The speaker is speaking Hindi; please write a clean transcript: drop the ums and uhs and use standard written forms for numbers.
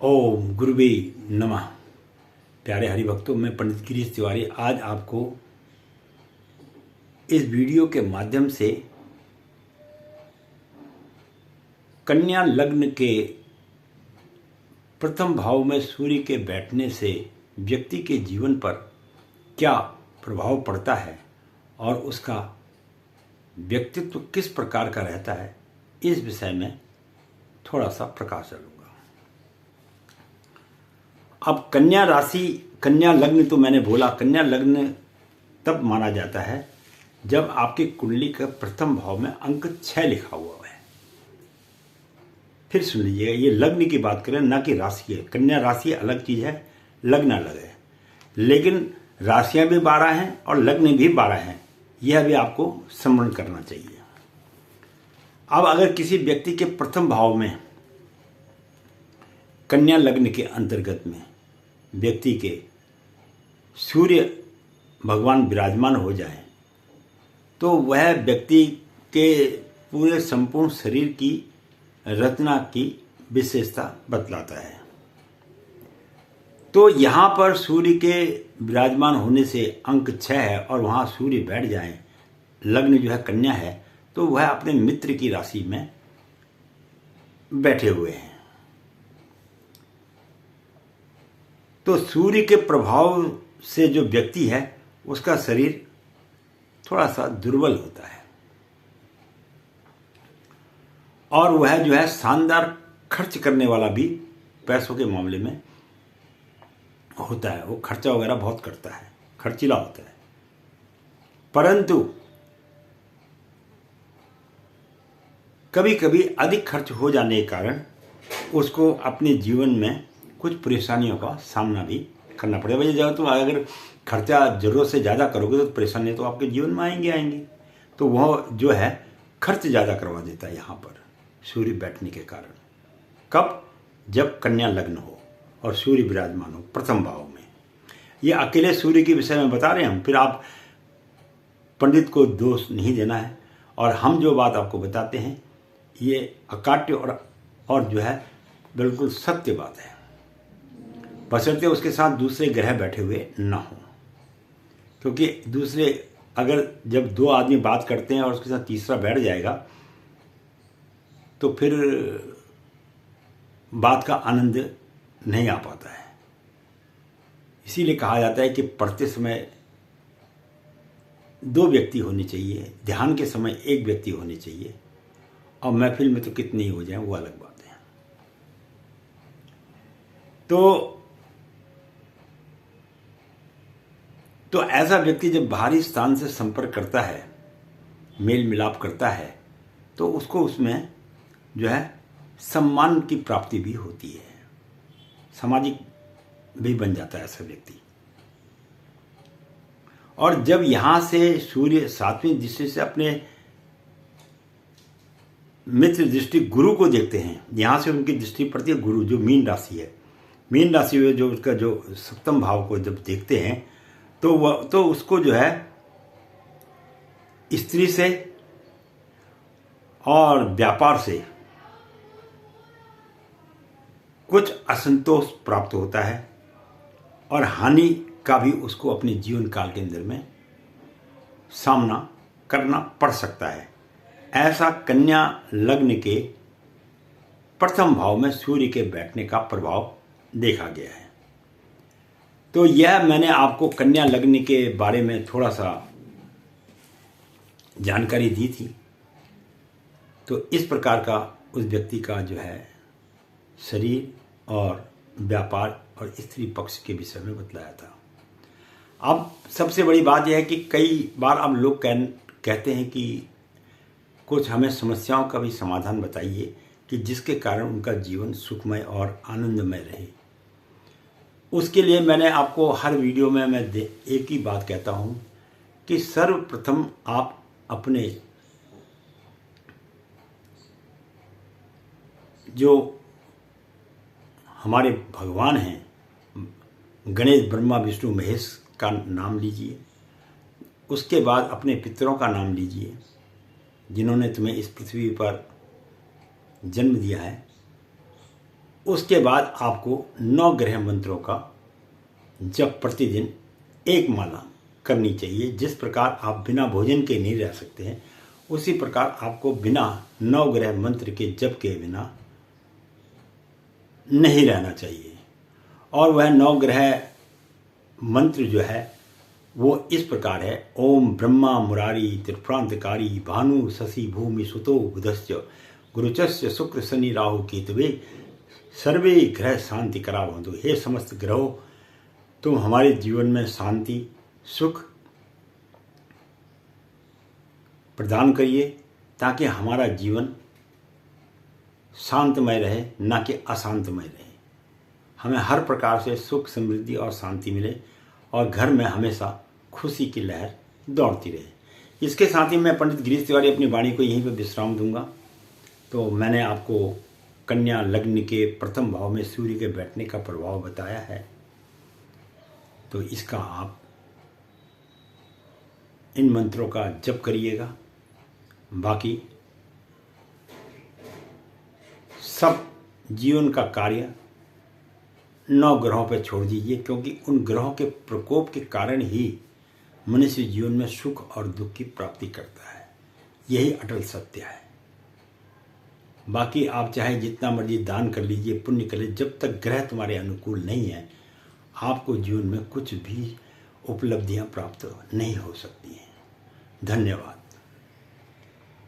ओम गुरुवे नमः। प्यारे हरिभक्तों, मैं पंडित गिरीश तिवारी आज आपको इस वीडियो के माध्यम से कन्या लग्न के प्रथम भाव में सूर्य के बैठने से व्यक्ति के जीवन पर क्या प्रभाव पड़ता है और उसका व्यक्तित्व किस प्रकार का रहता है, इस विषय में थोड़ा सा प्रकाश डालूंगा। अब कन्या राशि, कन्या लग्न तो मैंने बोला, कन्या लग्न तब माना जाता है जब आपकी कुंडली का प्रथम भाव में अंक 6 लिखा हुआ है। फिर सुन लीजिएगा, ये लग्न की बात करें ना कि राशि है। कन्या राशि अलग चीज है, लग्न अलग है, लेकिन राशियां भी 12 हैं और लग्न भी 12 हैं, यह भी आपको स्मरण करना चाहिए। अब अगर किसी व्यक्ति के प्रथम भाव में कन्या लग्न के अंतर्गत में व्यक्ति के सूर्य भगवान विराजमान हो जाए तो वह व्यक्ति के पूरे संपूर्ण शरीर की रचना की विशेषता बतलाता है। तो यहाँ पर सूर्य के विराजमान होने से अंक 6 है और वहाँ सूर्य बैठ जाए, लग्न जो है कन्या है, तो वह अपने मित्र की राशि में बैठे हुए हैं। तो सूर्य के प्रभाव से जो व्यक्ति है उसका शरीर थोड़ा सा दुर्बल होता है और वह जो है शानदार खर्च करने वाला भी पैसों के मामले में होता है। वो खर्चा वगैरह बहुत करता है, खर्चीला होता है, परंतु कभी कभी अधिक खर्च हो जाने के कारण उसको अपने जीवन में कुछ परेशानियों का सामना भी करना पड़ेगा। वजह जब तुम अगर खर्चा जरूरत से ज़्यादा करोगे तो परेशानियाँ तो आपके जीवन में आएंगी। तो वह जो है खर्च ज़्यादा करवा देता है यहाँ पर सूर्य बैठने के कारण। कब? जब कन्या लग्न हो और सूर्य विराजमान हो प्रथम भाव में। ये अकेले सूर्य के विषय में बता रहे हैं हम, फिर आप पंडित को दोष नहीं देना है। और हम जो बात आपको बताते हैं ये अकाट्य और जो है बिल्कुल सत्य बात है, बशर्ते उसके साथ दूसरे ग्रह बैठे हुए ना हो। क्योंकि दूसरे अगर जब दो आदमी बात करते हैं और उसके साथ तीसरा बैठ जाएगा तो फिर बात का आनंद नहीं आ पाता है। इसीलिए कहा जाता है कि पढ़ते समय 2 व्यक्ति होने चाहिए, ध्यान के समय 1 व्यक्ति होने चाहिए, और महफिल में तो कितने ही हो जाए वो अलग बात है। तो ऐसा व्यक्ति जब बाहरी स्थान से संपर्क करता है, मेल मिलाप करता है, तो उसको उसमें जो है सम्मान की प्राप्ति भी होती है, सामाजिक भी बन जाता है ऐसा व्यक्ति। और जब यहां से सूर्य 7वीं दृष्टि से अपने मित्र दृष्टि गुरु को देखते हैं, यहां से उनकी दृष्टि पड़ती है गुरु, जो मीन राशि है। मीन राशि में जो उसका जो 7वें भाव को जब देखते हैं तो उसको जो है स्त्री से और व्यापार से कुछ असंतोष प्राप्त होता है और हानि का भी उसको अपने जीवन काल के अंदर में सामना करना पड़ सकता है। ऐसा कन्या लग्न के प्रथम भाव में सूर्य के बैठने का प्रभाव देखा गया है। तो यह मैंने आपको कन्या लग्न के बारे में थोड़ा सा जानकारी दी थी। तो इस प्रकार का उस व्यक्ति का जो है शरीर और व्यापार और स्त्री पक्ष के विषय में बतलाया था। अब सबसे बड़ी बात यह है कि कई बार अब लोग कहते हैं कि कुछ हमें समस्याओं का भी समाधान बताइए कि जिसके कारण उनका जीवन सुखमय और आनंदमय रहे। उसके लिए मैंने आपको हर वीडियो में मैं एक ही बात कहता हूं कि सर्वप्रथम आप अपने जो हमारे भगवान हैं, गणेश ब्रह्मा विष्णु महेश का नाम लीजिए। उसके बाद अपने पितरों का नाम लीजिए जिन्होंने तुम्हें इस पृथ्वी पर जन्म दिया है। उसके बाद आपको 9 ग्रह मंत्रों का जप प्रतिदिन 1 माला करनी चाहिए। जिस प्रकार आप बिना भोजन के नहीं रह सकते हैं, उसी प्रकार आपको बिना 9 ग्रह मंत्र के जप के बिना नहीं रहना चाहिए। और वह 9 ग्रह मंत्र जो है वो इस प्रकार है: ओम ब्रह्मा मुरारी त्रिप्रांतकारी भानु शशि भूमि सुतो बुधस्य गुरुचस्य शुक्र शनि राहु केतवे सर्वे ग्रह शांति करा बंधु। हे समस्त ग्रहों, तुम हमारे जीवन में शांति सुख प्रदान करिए, ताकि हमारा जीवन शांतमय रहे, ना कि अशांतमय रहे। हमें हर प्रकार से सुख समृद्धि और शांति मिले और घर में हमेशा खुशी की लहर दौड़ती रहे। इसके साथ ही मैं पंडित गिरीश तिवारी अपनी वाणी को यहीं पर विश्राम दूंगा। तो मैंने आपको कन्या लग्न के प्रथम भाव में सूर्य के बैठने का प्रभाव बताया है, तो इसका आप इन मंत्रों का जप करिएगा। बाकी सब जीवन का कार्य 9 ग्रहों पर छोड़ दीजिए, क्योंकि उन ग्रहों के प्रकोप के कारण ही मनुष्य जीवन में सुख और दुख की प्राप्ति करता है। यही अटल सत्य है। बाकी आप चाहे जितना मर्जी दान कर लीजिए, पुण्य कर लीजिए, जब तक ग्रह तुम्हारे अनुकूल नहीं है, आपको जीवन में कुछ भी उपलब्धियां प्राप्त नहीं हो सकती हैं। धन्यवाद।